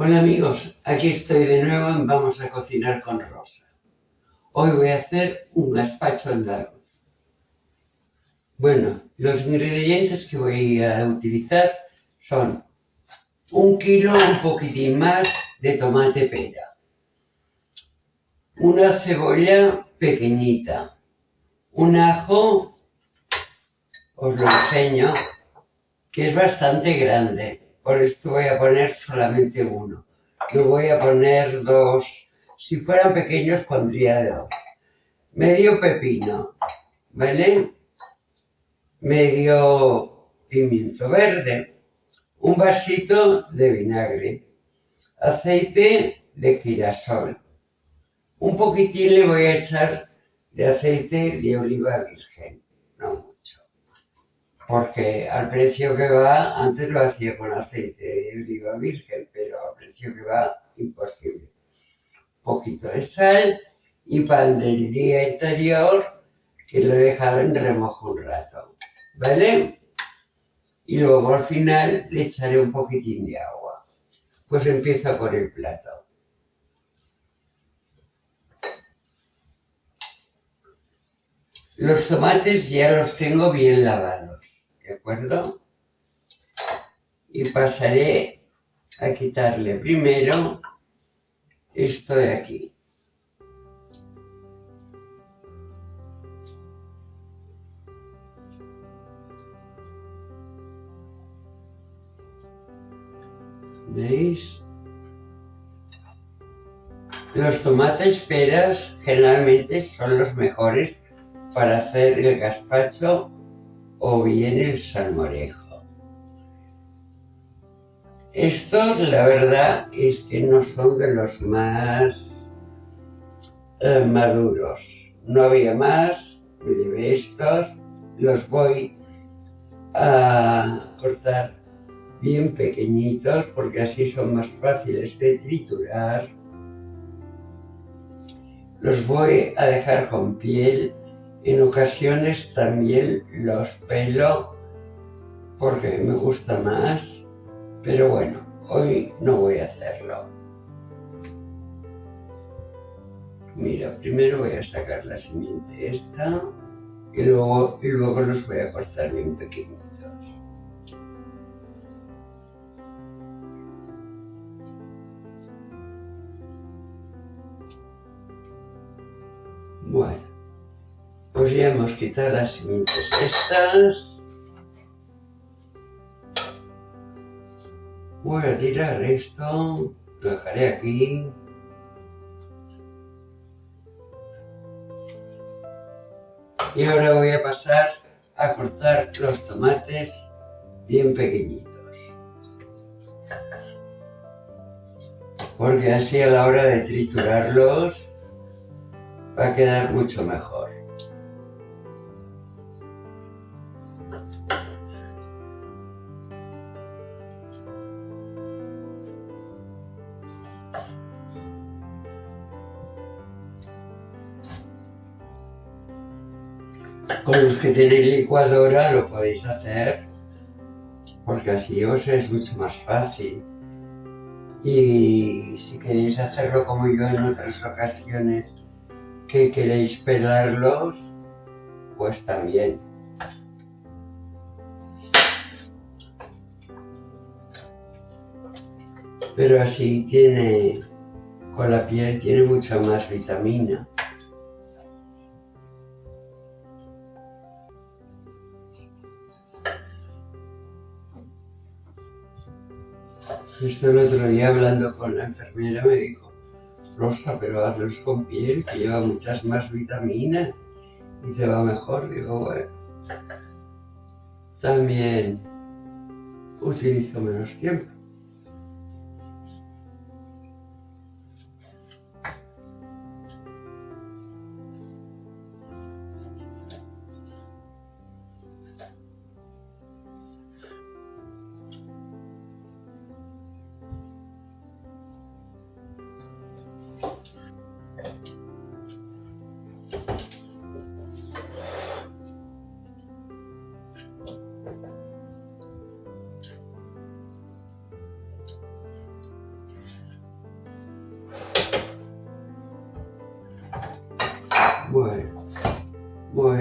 Hola amigos, aquí estoy de nuevo en Vamos a cocinar con Rosa. Hoy voy a hacer un gazpacho andaluz. Bueno, los ingredientes que voy a utilizar son 1 kilo, un poquitín más, de tomate pera, una cebolla pequeñita, un ajo, os lo enseño, que es bastante grande, por esto voy a poner solamente uno. Yo voy a poner 2, si fueran pequeños pondría 2. Medio pepino, ¿vale? Medio pimiento verde, un vasito de vinagre, aceite de girasol. Un poquitín le voy a echar de aceite de oliva virgen, no mucho, porque al precio que va, antes lo hacía con aceite de oliva virgen, pero al precio que va, imposible. Un poquito de sal y pan del día anterior, que lo he dejado en remojo un rato, ¿vale? Y luego al final le echaré un poquitín de agua. Pues empiezo con el plato. Los tomates ya los tengo bien lavados, ¿de acuerdo? Y pasaré a quitarle primero esto de aquí. ¿Veis? Los tomates peras generalmente son los mejores para hacer el gazpacho o bien el salmorejo. Estos, la verdad, es que no son de los más maduros. No había más, me llevé estos, los voy a cortar bien pequeñitos porque así son más fáciles de triturar. Los voy a dejar con piel. En ocasiones también los pelo porque me gusta más, pero bueno, hoy no voy a hacerlo. Mira, primero voy a sacar la simiente esta y luego los voy a cortar bien pequeñitos. Bueno, pues ya hemos quitado las simientes estas. Voy a tirar esto, lo dejaré aquí. Y ahora voy a pasar a cortar los tomates bien pequeñitos. Porque así a la hora de triturarlos va a quedar mucho mejor. Con los que tenéis licuadora lo podéis hacer, porque así os es mucho más fácil. Y si queréis hacerlo como yo en otras ocasiones, que queréis pelarlos, pues también. Pero así con la piel tiene mucha más vitamina. Esto el otro día hablando con la enfermera me dijo, Rosa, pero hazlos con piel, que lleva muchas más vitaminas y te va mejor. Digo, bueno, también utilizo menos tiempo.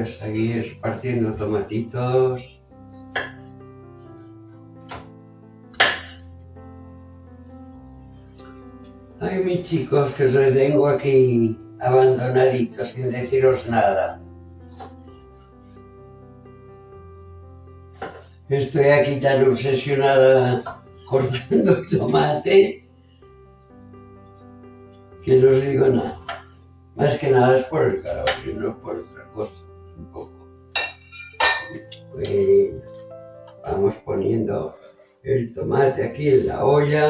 a seguir partiendo tomatitos. Ay, mis chicos, que os tengo aquí abandonaditos sin deciros nada. Estoy aquí tan obsesionada cortando tomate que no os digo nada. Más que nada es por el calor y no por otra cosa, un poco. Bueno, vamos poniendo el tomate aquí en la olla.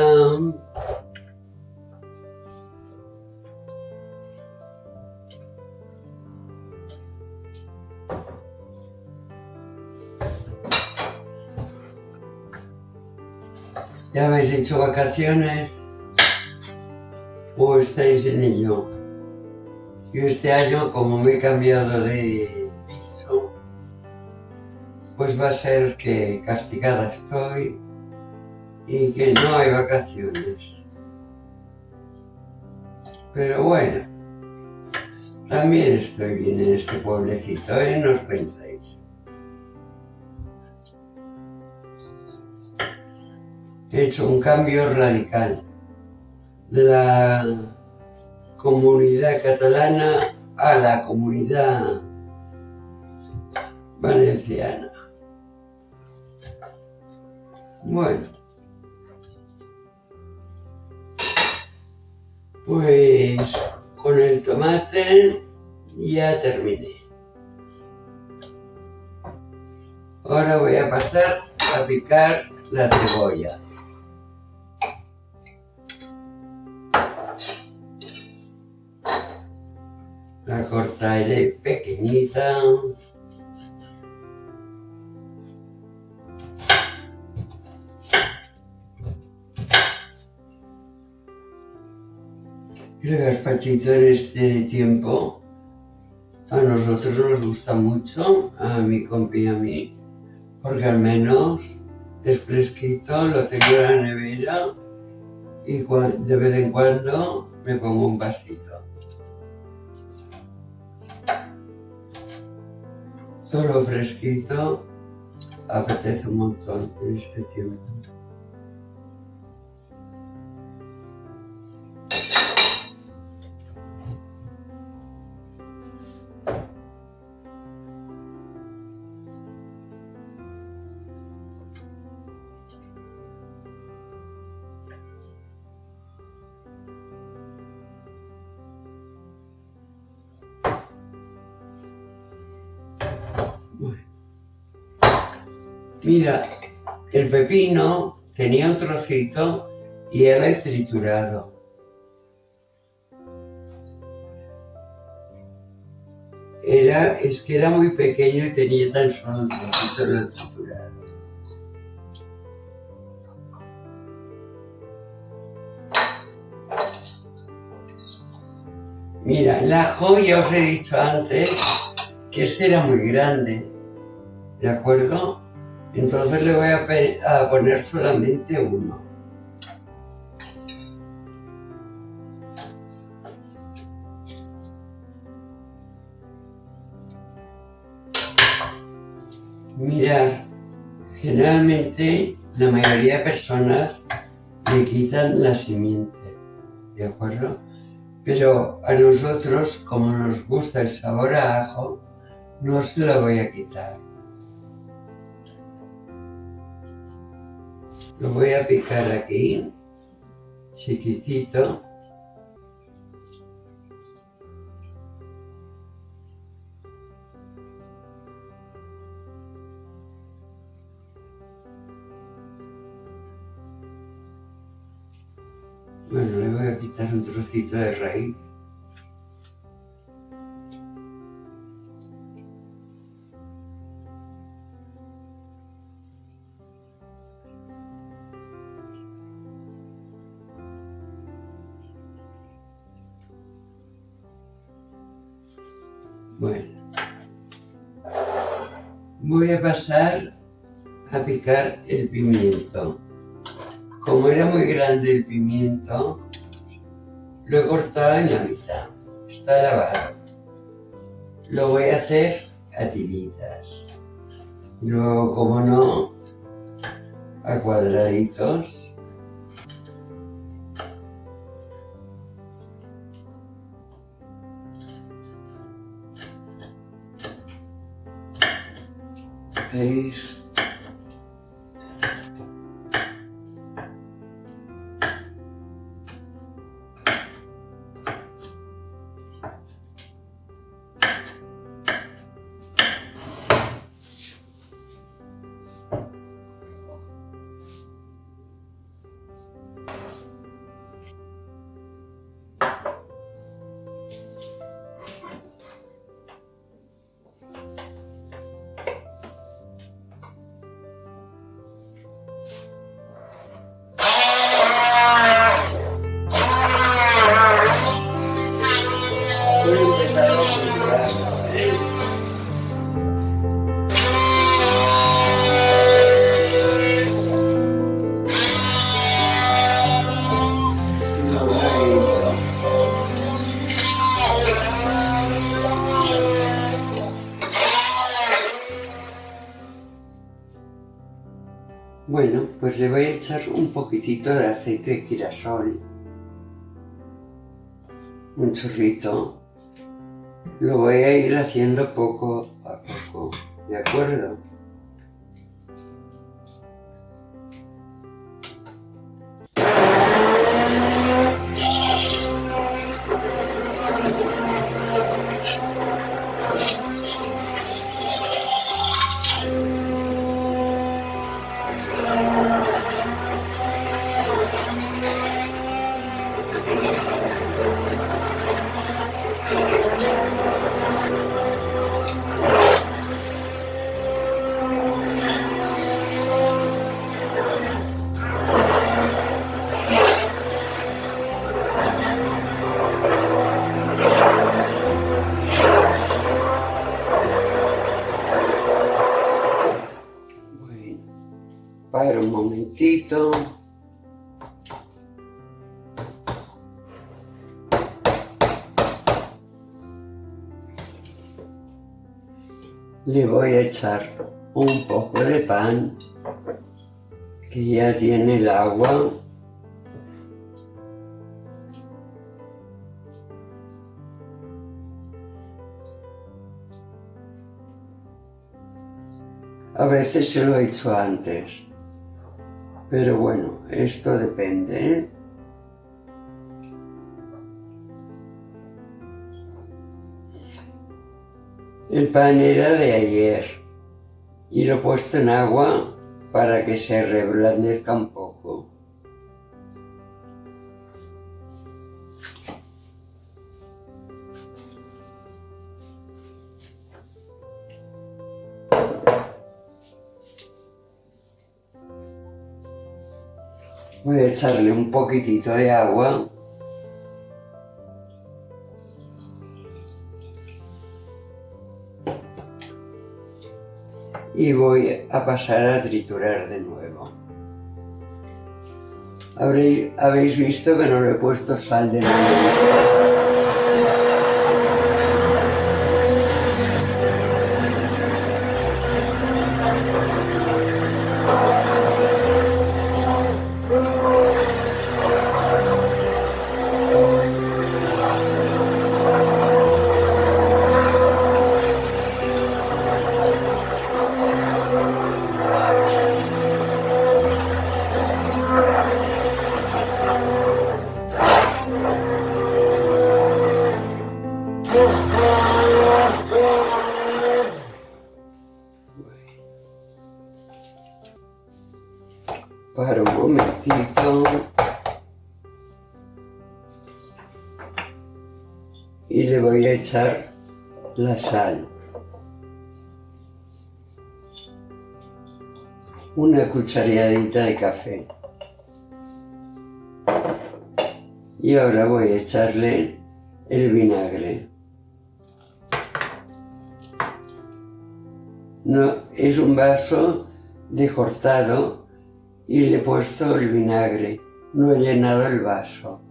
¿Ya habéis hecho vacaciones? ¿O estáis en ello? Yo este año, como me he cambiado de piso, pues va a ser que castigada estoy y que no hay vacaciones. Pero bueno, también estoy bien en este pueblecito, ¿eh? No os penséis. He hecho un cambio radical de la comunidad catalana a la comunidad valenciana. Bueno, pues con el tomate ya terminé. Ahora voy a pasar a picar la cebolla. La cortaré pequeñita. El gazpachito en este tiempo a nosotros nos gusta mucho, a mi compi y a mí, porque al menos es fresquito, lo tengo en la nevera y de vez en cuando me pongo un vasito. Todo lo fresquito apetece un montón en este tiempo. Bueno. Mira, el pepino tenía un trocito y era el triturado. Es que era muy pequeño y tenía tan solo un trocito de triturado. Mira, el ajo ya os he dicho antes que este era muy grande, ¿de acuerdo? Entonces le voy a poner solamente uno. Mirad, generalmente la mayoría de personas le quitan la simiente, ¿de acuerdo? Pero a nosotros, como nos gusta el sabor a ajo, no se lo voy a quitar. Lo voy a picar aquí, chiquitito. Bueno, le voy a quitar un trocito de raíz. Bueno, voy a pasar a picar el pimiento. Como era muy grande el pimiento, lo he cortado en la mitad. Está lavado. Lo voy a hacer a tiritas. Y luego, como no, a cuadraditos. ¿Veis? Voy a empezar a configurar, ¿veis? Bueno, pues le voy a echar un poquitito de aceite de girasol, un chorrito. Lo voy a ir haciendo poco a poco, ¿de acuerdo? Para un momentito. Le voy a echar un poco de pan, que ya tiene el agua. A veces se lo he hecho antes, pero bueno, esto depende, ¿eh? El pan era de ayer y lo he puesto en agua para que se reblandezca un poco. Voy a echarle un poquitito de agua. Y voy a pasar a triturar de nuevo. Habéis visto que no le he puesto sal de nada. Para un momentito y le voy a echar la sal, una cucharadita de café, y ahora voy a echarle el vinagre. No, es un vaso de cortado y le he puesto el vinagre, no he llenado el vaso,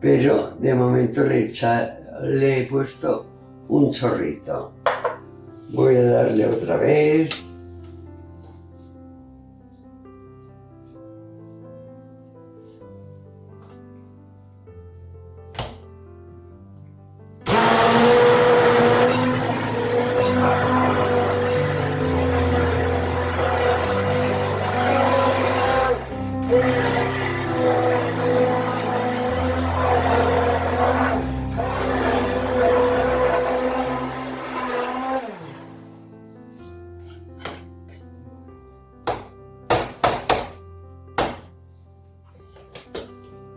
pero de momento le he puesto un chorrito. Voy a darle otra vez.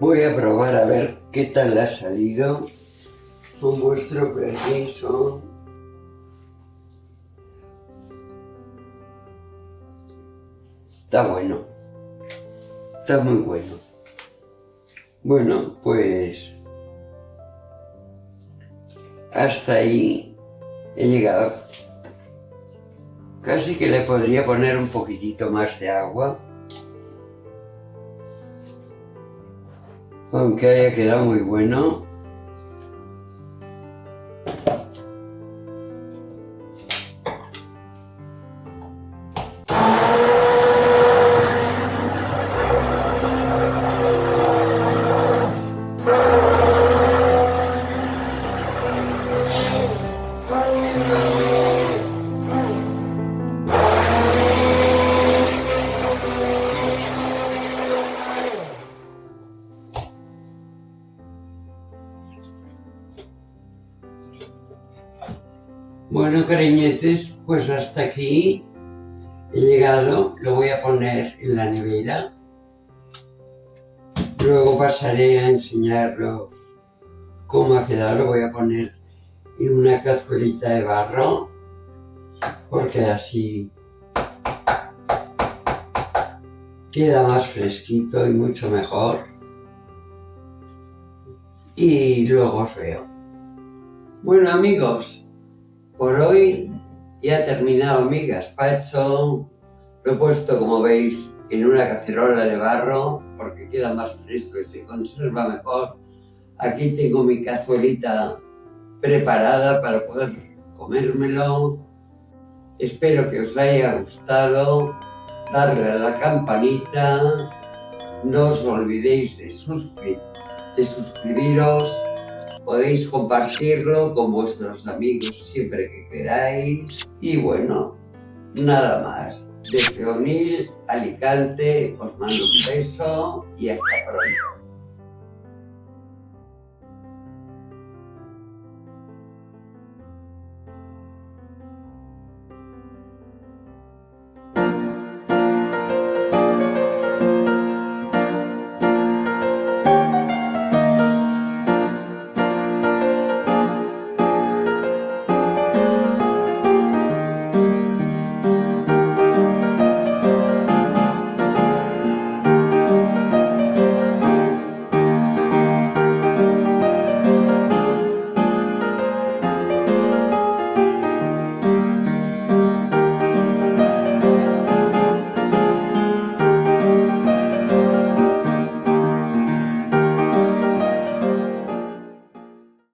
Voy a probar a ver qué tal ha salido, con vuestro permiso. Está bueno, está muy bueno. Bueno, pues hasta ahí he llegado. Casi que le podría poner un poquitito más de agua, aunque haya quedado muy bueno. Bueno, cariñetes, pues hasta aquí he llegado. Lo voy a poner en la nevera. Luego pasaré a enseñaros cómo ha quedado. Lo voy a poner en una cazuelita de barro, porque así queda más fresquito y mucho mejor. Y luego os veo. Bueno, amigos, por hoy ya he terminado mi gazpacho. Lo he puesto, como veis, en una cacerola de barro porque queda más fresco y se conserva mejor. Aquí tengo mi cazuelita preparada para poder comérmelo. Espero que os haya gustado. Darle a la campanita. No os olvidéis de suscribiros. Podéis compartirlo con vuestros amigos siempre que queráis. Y bueno, nada más. Desde Onil, Alicante, os mando un beso y hasta pronto.